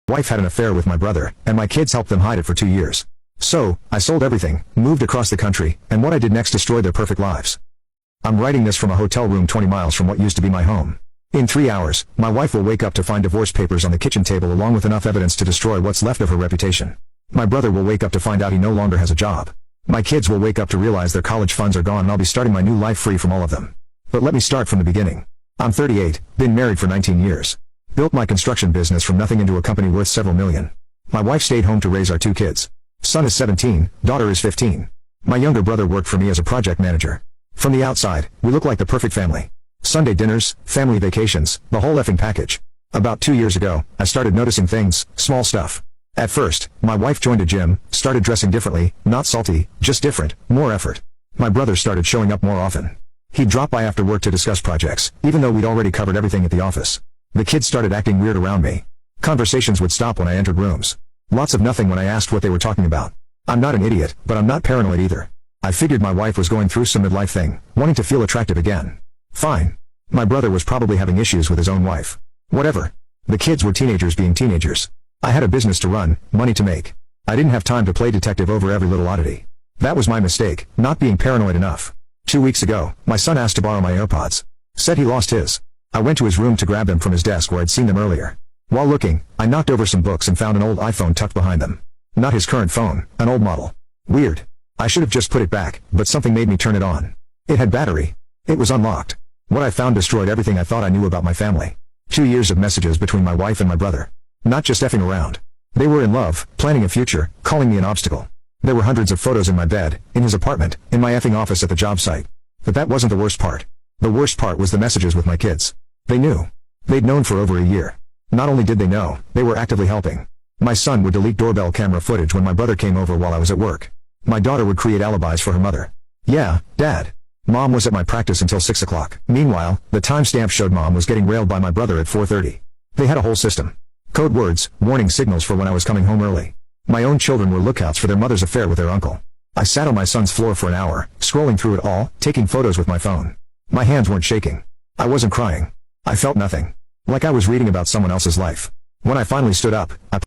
wife had an affair with my brother, and my kids helped them hide it for 2 years. So, I sold everything, moved across the country, and what I did next destroyed their perfect lives. I'm writing this from a hotel room 20 miles from what used to be my home. In 3 hours, my wife will wake up to find divorce papers on the kitchen table along with enough evidence to destroy what's left of her reputation. My brother will wake up to find out he no longer has a job. My kids will wake up to realize their college funds are gone and I'll be starting my new life free from all of them. But let me start from the beginning. I'm 38, been married for 19 years. Built my construction business from nothing into a company worth several million. My wife stayed home to raise our 2 kids. Son is 17, daughter is 15. My younger brother worked for me as a project manager. From the outside, we look like the perfect family. Sunday dinners, family vacations, the whole effing package. About 2 years ago, I started noticing things, small stuff. At first, my wife joined a gym, started dressing differently, not salty, just different, more effort. My brother started showing up more often. He'd drop by after work to discuss projects, even though we'd already covered everything at the office. The kids started acting weird around me. Conversations would stop when I entered rooms. Lots of nothing when I asked what they were talking about. I'm not an idiot, but I'm not paranoid either. I figured my wife was going through some midlife thing, wanting to feel attractive again. Fine. My brother was probably having issues with his own wife. Whatever. The kids were teenagers being teenagers. I had a business to run, money to make. I didn't have time to play detective over every little oddity. That was my mistake, not being paranoid enough. 2 weeks ago, my son asked to borrow my AirPods. Said he lost his. I went to his room to grab them from his desk where I'd seen them earlier. While looking, I knocked over some books and found an old iPhone tucked behind them. Not his current phone, an old model. Weird. I should have just put it back, but something made me turn it on. It had battery. It was unlocked. What I found destroyed everything I thought I knew about my family. 2 years of messages between my wife and my brother. Not just effing around. They were in love, planning a future, calling me an obstacle. There were hundreds of photos in my bed, in his apartment, in my effing office at the job site. But that wasn't the worst part. The worst part was the messages with my kids. They knew. They'd known for over a year. Not only did they know, they were actively helping. My son would delete doorbell camera footage when my brother came over while I was at work. My daughter would create alibis for her mother. Yeah, Dad. Mom was at my practice until 6 o'clock. Meanwhile, the timestamp showed Mom was getting railed by my brother at 4:30. They had a whole system. Code words, warning signals for when I was coming home early. My own children were lookouts for their mother's affair with their uncle. I sat on my son's floor for an hour, scrolling through it all, taking photos with my phone. My hands weren't shaking. I wasn't crying. I felt nothing. Like I was reading about someone else's life. When I finally stood up, I